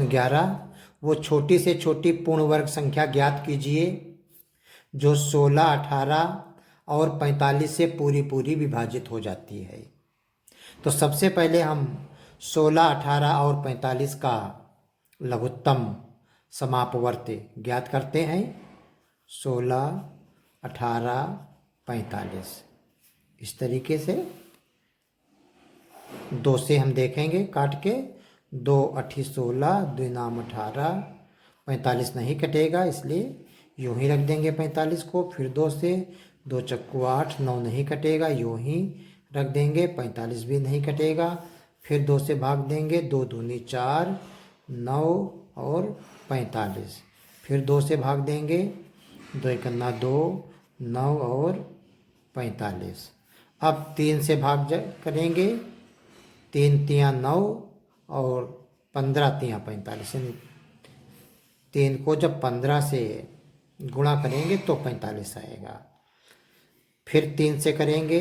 प्रश्न 11, वो छोटी से छोटी पूर्ण वर्ग संख्या ज्ञात कीजिए जो 16, 18 और 45 से पूरी पूरी विभाजित हो जाती है। तो सबसे पहले हम 16, 18 और 45 का लघुत्तम समापवर्ती ज्ञात करते हैं। 16, 18, 45 इस तरीके से 2 से हम देखेंगे काट के। 2 अठी 16, 2 नाम 18, 45 नहीं कटेगा इसलिए यूं ही रख देंगे 45 को। फिर 2 से 2 चक्कू 8, 9 नहीं कटेगा यूं ही रख देंगे, 45 भी नहीं कटेगा। फिर 2 से भाग देंगे, 2 दूनी 4, 9 और 45। फिर 2 से भाग देंगे, 2 एकन्ना 2, 9 और 45। अब 3 से भाग करेंगे, 3 तियाँ 9 और 15 तियाँ 45। 3 को जब 15 से गुणा करेंगे तो 45 आएगा। फिर 3 से करेंगे,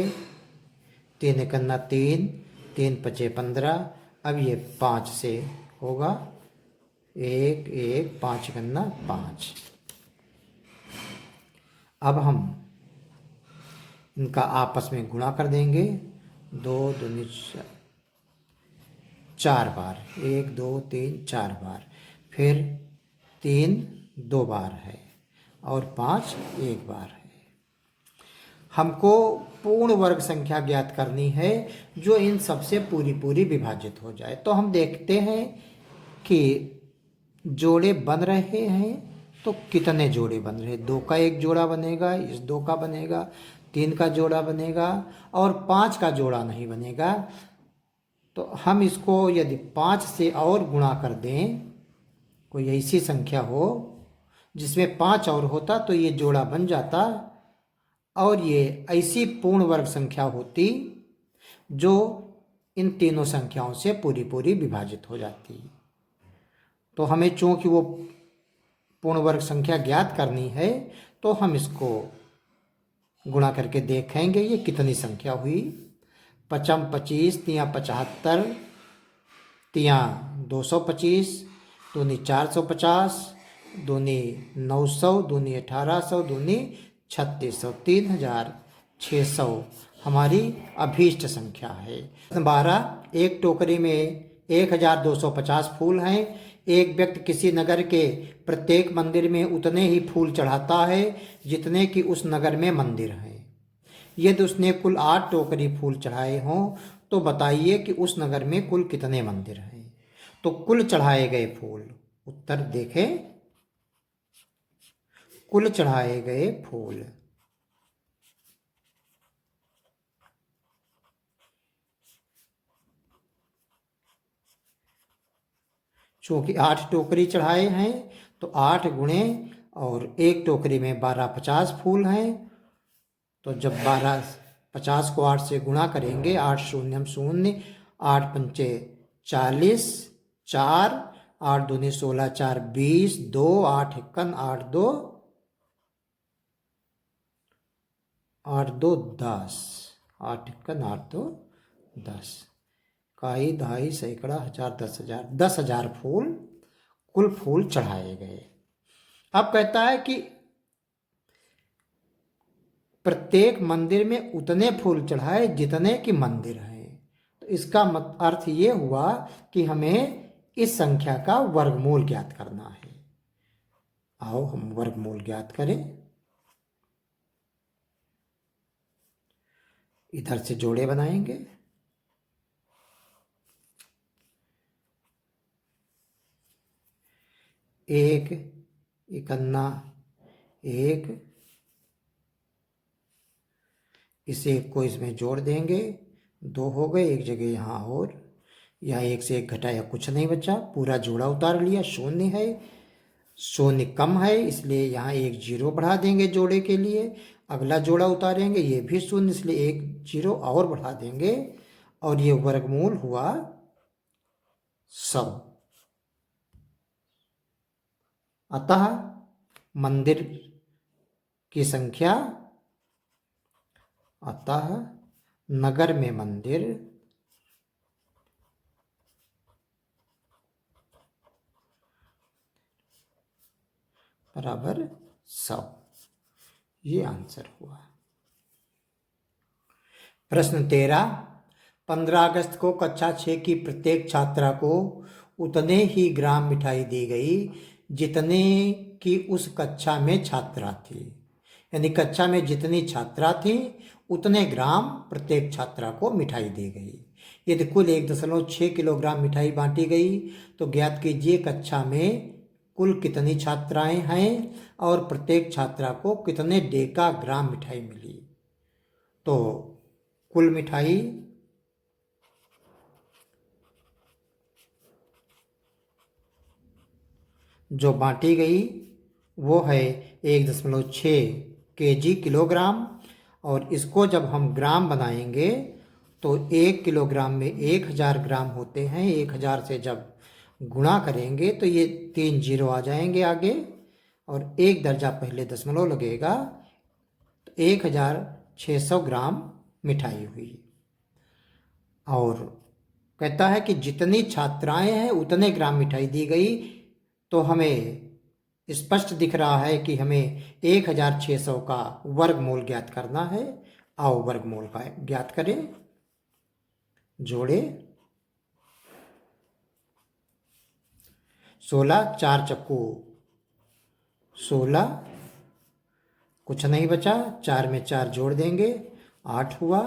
3 एकन्ना 3, 3 पचे 15। अब ये 5 से होगा, 1 1 5 एकन्ना 5। अब हम इनका आपस में गुणा कर देंगे, 2 दूनी 4 बार, 1 2 3 4 बार। फिर 3 2 बार है और 5 1 बार है। हमको पूर्ण वर्ग संख्या ज्ञात करनी है जो इन सबसे पूरी पूरी विभाजित हो जाए। तो हम देखते हैं कि जोड़े बन रहे हैं, तो कितने जोड़े बन रहे हैं। 2 का एक जोड़ा बनेगा, इस 2 का बनेगा, 3 का जोड़ा बनेगा और 5 का जोड़ा नहीं बनेगा। तो हम इसको यदि 5 से और गुणा कर दें, कोई ऐसी संख्या हो जिसमें 5 और होता तो ये जोड़ा बन जाता और ये ऐसी पूर्ण वर्ग संख्या होती जो इन तीनों संख्याओं से पूरी पूरी विभाजित हो जाती। तो हमें चूंकि वो पूर्ण वर्ग संख्या ज्ञात करनी है तो हम इसको गुणा करके देखेंगे ये कितनी संख्या हुई। 5 25, तियाँ 75, तियाँ 225, दूनी 450, दूनी 900, दूनी 1800, दूनी 3600, 3600 हमारी अभीष्ट संख्या है। 12, एक टोकरी में 1250 फूल हैं। एक व्यक्ति किसी नगर के प्रत्येक मंदिर में उतने ही फूल चढ़ाता है जितने कि उस नगर में मंदिर हैं। यदि उसने कुल 8 टोकरी फूल चढ़ाए हों तो बताइए कि उस नगर में कुल कितने मंदिर हैं। तो कुल चढ़ाए गए फूल, उत्तर देखें, कुल चढ़ाए गए फूल चूंकि 8 टोकरी चढ़ाए हैं तो 8 गुणे और एक टोकरी में 12 50 फूल हैं। तो जब 12 50 को 8 से गुणा करेंगे, 8 शून्यम 0, 8 पंचे 40, 4, 8 दूनी 16, 4 20, 2 8 51, 8 2 8 2 10, 8 51 8 2 10, काई दहाई सैकड़ा हजार 10,000, 10,000 फूल कुल फूल चढ़ाए गए। अब कहता है कि प्रत्येक मंदिर में उतने फूल चढ़ाए जितने कि मंदिर हैं। तो इसका अर्थ ये हुआ कि हमें इस संख्या का वर्गमूल ज्ञात करना है। आओ हम वर्गमूल ज्ञात करें। इधर से जोड़े बनाएंगे, एक इकन्ना 1, इस 1 को इसमें जोड़ देंगे, 2 हो गए, एक जगह यहाँ और, यहाँ 1 से 1 घटाया कुछ नहीं बचा, पूरा जोड़ा उतार लिया, 0 है, 0 कम है इसलिए यहाँ 1 0 बढ़ा देंगे जोड़े के लिए। अगला जोड़ा उतारेंगे, ये भी 0 इसलिए 1 0 और बढ़ा देंगे और ये वर्गमूल हुआ 100। अतः मंदिर की संख्या, अतः नगर में मंदिर बराबर 100। ये आंसर हुआ। प्रश्न 13, 15 अगस्त को कक्षा 6 की प्रत्येक छात्रा को उतने ही ग्राम मिठाई दी गई जितने की उस कक्षा में छात्रा थी। यानी कक्षा में जितनी छात्रा थी उतने ग्राम प्रत्येक छात्रा को मिठाई दी गई। यदि कुल 1.6 किलोग्राम मिठाई बांटी गई तो ज्ञात कीजिए कक्षा में कुल कितनी छात्राएं हैं और प्रत्येक छात्रा को कितने डेका ग्राम मिठाई मिली। तो कुल मिठाई जो बांटी गई वो है 1.6 केजी किलोग्राम, और इसको जब हम ग्राम बनाएंगे तो 1 किलोग्राम में 1000 ग्राम होते हैं। 1000 से जब गुणा करेंगे तो ये 3 जीरो आ जाएंगे आगे, और एक दर्जा पहले दशमलव लगेगा, तो 1600 ग्राम मिठाई हुई। और कहता है कि जितनी छात्राएं हैं उतने ग्राम मिठाई दी गई। तो हमें स्पष्ट दिख रहा है कि हमें 1600 का वर्गमूल ज्ञात करना है। आओ वर्गमूल का ज्ञात करें। जोड़े 16, 4 चक्कू 16, कुछ नहीं बचा, 4 में 4 जोड़ देंगे 8 हुआ।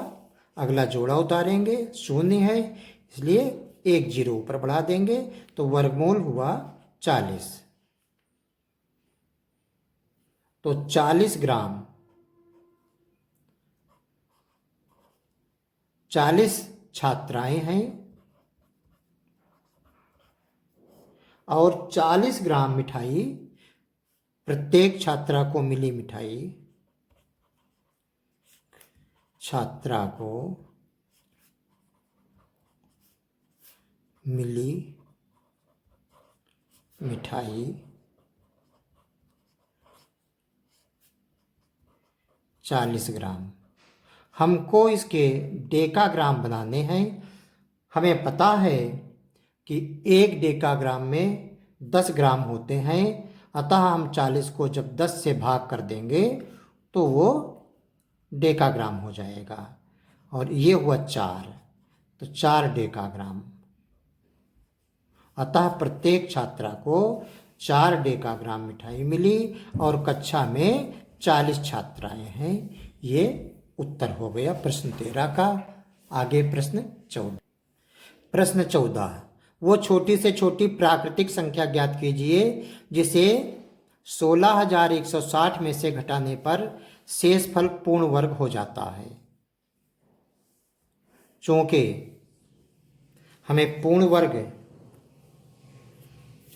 अगला जोड़ा उतारेंगे, 0 है इसलिए 1 जीरो ऊपर बढ़ा देंगे, तो वर्गमूल हुआ 40। तो 40 ग्राम 40 छात्राएं हैं और 40 ग्राम मिठाई प्रत्येक छात्रा को मिली। मिठाई छात्रा को मिली मिठाई 40 ग्राम। हमको इसके डेकाग्राम बनाने हैं। हमें पता है कि 1 डेकाग्राम में 10 ग्राम होते हैं, अतः हम 40 को जब 10 से भाग कर देंगे तो वो डेकाग्राम हो जाएगा, और ये हुआ 4, तो 4 डेकाग्राम। अतः प्रत्येक छात्रा को 4 डेकाग्राम मिठाई मिली और कक्षा में 40 छात्राएं हैं। ये उत्तर हो गया प्रश्न 13 का। आगे प्रश्न 14। प्रश्न 14, वो छोटी से छोटी प्राकृतिक संख्या ज्ञात कीजिए जिसे 16,160 में से घटाने पर शेषफल पूर्ण वर्ग हो जाता है। चूंकि हमें पूर्ण वर्ग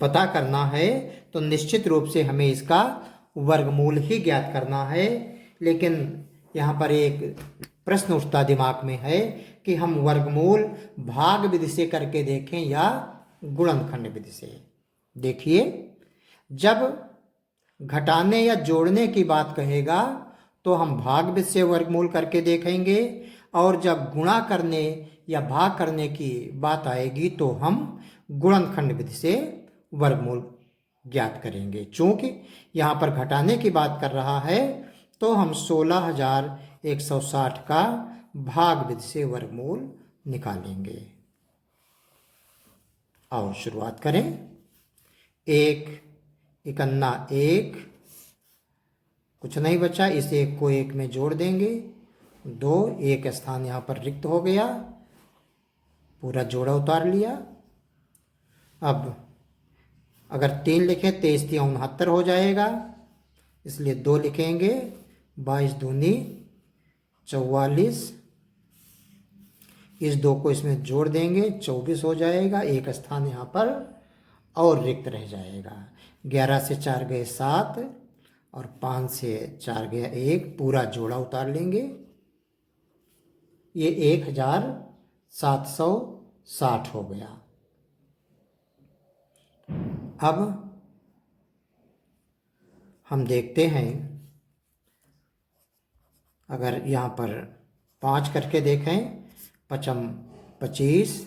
पता करना है तो निश्चित रूप से हमें इसका वर्गमूल ही ज्ञात करना है। लेकिन यहाँ पर एक प्रश्न उठता दिमाग में है कि हम वर्गमूल भाग विधि से करके देखें या गुणनखंड विधि से। देखिए, जब घटाने या जोड़ने की बात कहेगा तो हम भाग विधि से वर्गमूल करके देखेंगे, और जब गुणा करने या भाग करने की बात आएगी तो हम गुणनखंड विधि से वर्गमूल ज्ञात करेंगे। चूंकि यहाँ पर घटाने की बात कर रहा है तो हम 16,160 का भाग विधि से वर्गमूल निकालेंगे। आओ शुरुआत करें। 1 इकन्ना 1, कुछ नहीं बचा, इस 1 को 1 में जोड़ देंगे। 2, एक स्थान यहाँ पर रिक्त हो गया, पूरा जोड़ा उतार लिया। अब अगर 3 लिखें 23 × 69 हो जाएगा, इसलिए 2 लिखेंगे। 22 दूनी 44, इस 2 को इसमें जोड़ देंगे, 24 हो जाएगा। एक स्थान यहाँ पर और रिक्त रह जाएगा। 11 से 4 गए 7 और 5 से 4 गया 1, पूरा जोड़ा उतार लेंगे। ये 1760 हो गया। अब हम देखते हैं, अगर यहाँ पर 5 करके देखें, 5 × 25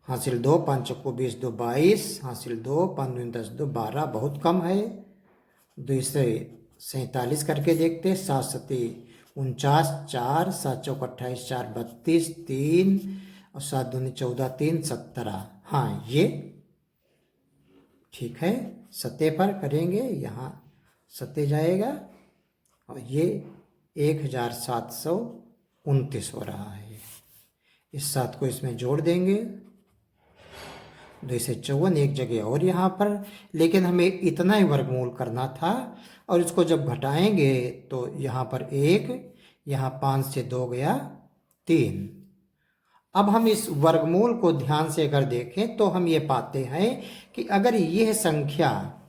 हासिल 2, 5 चक्कू 20, 2 22, हासिल 2, 5 दूनी 10, 2 12, बहुत कम है। 247 करके देखते, 7 सती 49, 4, 7 चौक 28, 4 32, 3 और 7 दूनी 14, 3 17। हाँ, ये ठीक है। सत्ते पर करेंगे, यहाँ सत्ते जाएगा और ये 1729 हो रहा है। इस 7 को इसमें जोड़ देंगे, 2 से 54, एक जगह और यहाँ पर, लेकिन हमें इतना ही वर्गमूल करना था। और इसको जब घटाएंगे तो यहाँ पर 1, यहाँ 5 से 2 गया 3। अब हम इस वर्गमूल को ध्यान से अगर देखें तो हम ये पाते हैं कि अगर यह संख्या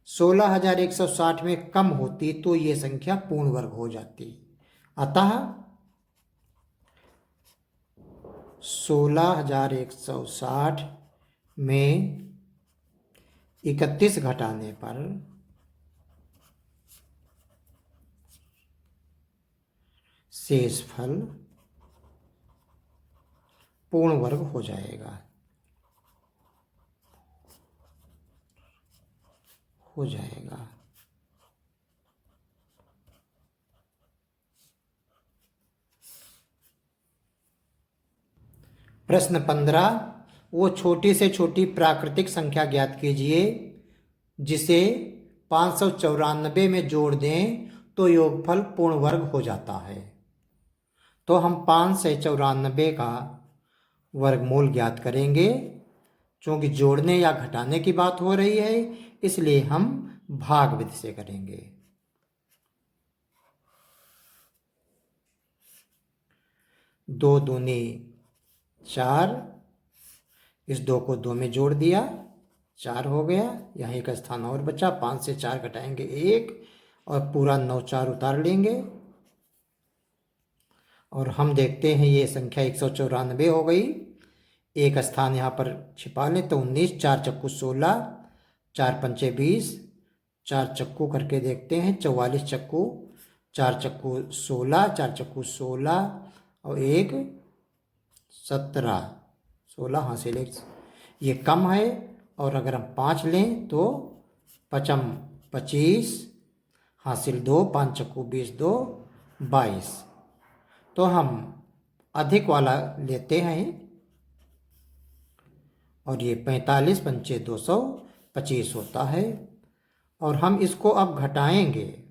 16,160 में कम होती तो ये संख्या पूर्ण वर्ग हो जाती। अतः 16,160 में 31 घटाने पर शेषफल पूर्ण वर्ग हो जाएगा, प्रश्न 15, वो छोटी से छोटी प्राकृतिक संख्या ज्ञात कीजिए जिसे 594 में जोड़ दें तो योगफल पूर्ण वर्ग हो जाता है। तो हम 594 का वर्गमूल ज्ञात करेंगे। चूंकि जोड़ने या घटाने की बात हो रही है, इसलिए हम भाग विधि से करेंगे। 2 दूनी 4, इस 2 को 2 में जोड़ दिया, 4 हो गया। यहाँ एक स्थान और बचा, 5 से 4 घटाएंगे 1 और पूरा 9 4 उतार लेंगे और हम देखते हैं ये संख्या 194 हो गई। एक स्थान यहाँ पर छिपा लें तो 19, 4 चक्कू 16, 4 पंचे 20, 4 चक्कू करके देखते हैं 44 चक्कू, 4 चक्कू 16, 4 चक्कू 16 और 1 17, 16 हासिल 1, ये कम है। और अगर हम 5 लें तो 5 25, हासिल 2, 5 चक्कू 20, 2 22। तो हम अधिक वाला लेते हैं और ये 45 पंचे 225 होता है। और हम इसको अब घटाएंगे,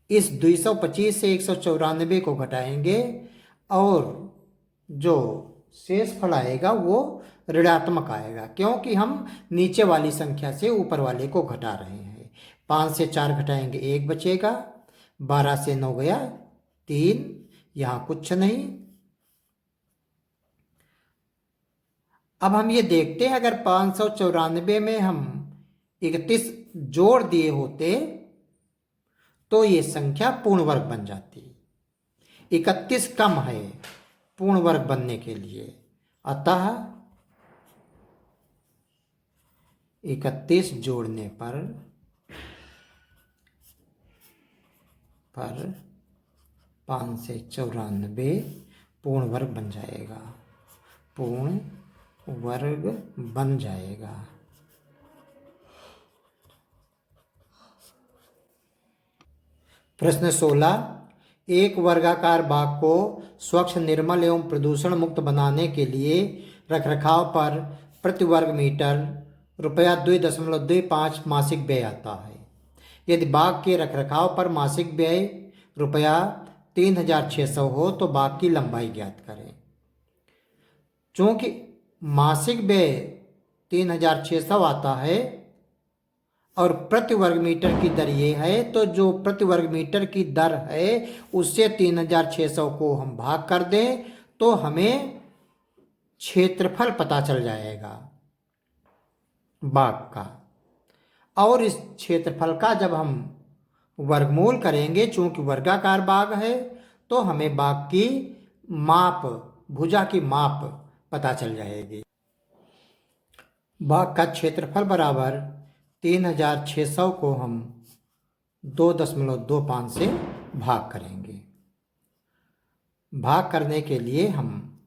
इस 225 से 194 को घटाएंगे और जो शेष फल आएगा वो ऋणात्मक आएगा, क्योंकि हम नीचे वाली संख्या से ऊपर वाले को घटा रहे हैं। 5 से 4 घटाएंगे 1 बचेगा, 12 से 9 गया 3, यहाँ कुछ नहीं। अब हम ये देखते हैं अगर 594 में हम 31 जोड़ दिए होते तो ये संख्या पूर्ण वर्ग बन जाती। 31 कम है पूर्ण वर्ग बनने के लिए, अतः 31 जोड़ने पर 5 से 94 पूर्ण वर्ग बन जाएगा, पूर्ण वर्ग बन जाएगा। प्रश्न 16, एक वर्गाकार बाग को स्वच्छ, निर्मल एवं प्रदूषण मुक्त बनाने के लिए रखरखाव पर प्रति वर्ग मीटर रुपया 2.25 मासिक व्यय आता है। यदि बाग के रखरखाव पर मासिक व्यय रुपया 3,600 हो तो बाग की लंबाई ज्ञात करें। चूंकि मासिक व्यय 3,600 आता है और प्रति वर्ग मीटर की दर ये है, तो जो प्रति वर्ग मीटर की दर है उससे 3,600 को हम भाग कर दें तो हमें क्षेत्रफल पता चल जाएगा बाग का। और इस क्षेत्रफल का जब हम वर्गमूल करेंगे, चूंकि वर्गाकार बाग है, तो हमें बाग की माप, भुजा की माप पता चल जाएगी। बाग का क्षेत्रफल बराबर 3,600 को हम 2.25 से भाग करेंगे। भाग करने के लिए हम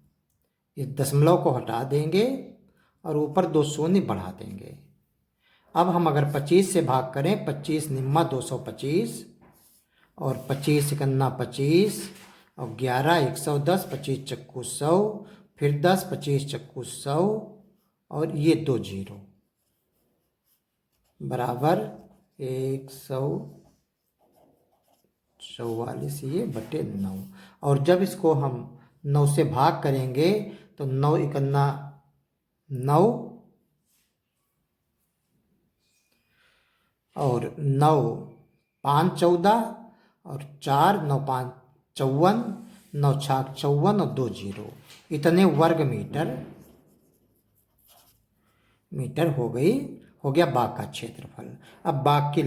इस दशमलव को हटा देंगे और ऊपर 2 शून्य बढ़ा देंगे। अब हम अगर 25 से भाग करें, 25 निम्मा 225 और 25 इकन्ना 25 और 11 110, 25 चक्कू 100, फिर 10 25 चक्कू 100 और ये 2 जीरो बराबर 144 ये बटे 9। और जब इसको हम 9 से भाग करेंगे तो 9 इकन्ना 9 और 9 5 14 और 4 9 5 54, 9 छाक 54 और 2 जीरो, इतने वर्ग मीटर हो गया बाग का क्षेत्रफल। अब बाग की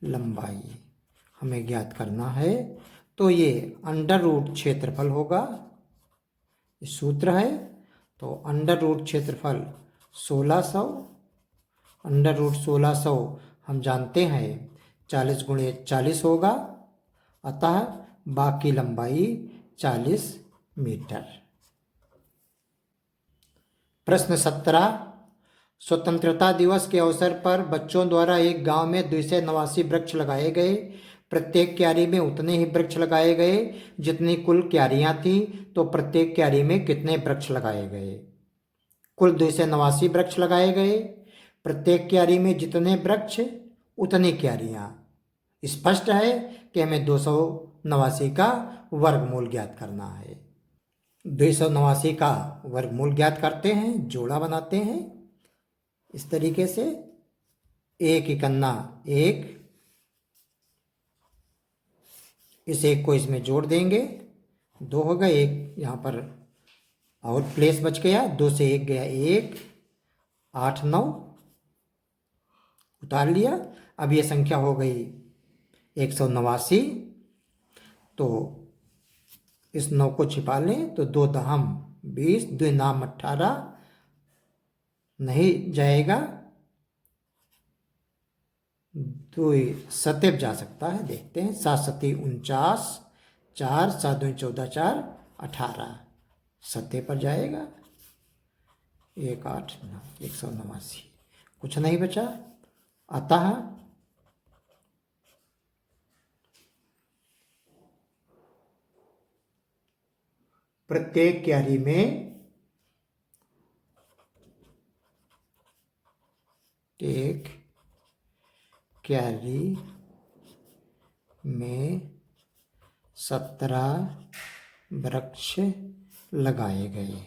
लंबाई हमें ज्ञात करना है। तो ये अंडर रूट क्षेत्रफल होगा, ये सूत्र है। तो अंडर रूट क्षेत्रफल 1600, अंडर रूट 1600 हम जानते हैं 40 गुणे 40 होगा, अतः बाग की लंबाई 40 मीटर। प्रश्न 17, स्वतंत्रता दिवस के अवसर पर बच्चों द्वारा एक गांव में 289 वृक्ष लगाए गए। प्रत्येक क्यारी में उतने ही वृक्ष लगाए गए जितनी कुल क्यारियां थीं, तो प्रत्येक क्यारी में कितने वृक्ष लगाए गए? कुल 289 वृक्ष लगाए गए, प्रत्येक क्यारी में जितने वृक्ष उतनी क्यारियां। स्पष्ट है कि हमें 289 का वर्गमूल ज्ञात करना है। 289 का वर्गमूल ज्ञात करते हैं, जोड़ा बनाते हैं इस तरीके से। 1 इकन्ना 1, इस 1 को इसमें जोड़ देंगे, 2 होगा, 1 यहाँ पर और प्लेस बच गया, 2 से 1 गया 1, 8 9 उतार लिया। अब ये संख्या हो गई 189। तो इस 9 को छिपा लें तो 2 दहम 20, 2 नाम 18 नहीं जाएगा, 2 सतेब जा सकता है, देखते हैं। 7 सती 49, 4 7 2 14, 4 18 सत्ते पर जाएगा। 1 8 9 189, कुछ नहीं बचा, अतः प्रत्येक क्यारी में एक क्यारी में 17 वृक्ष लगाए गए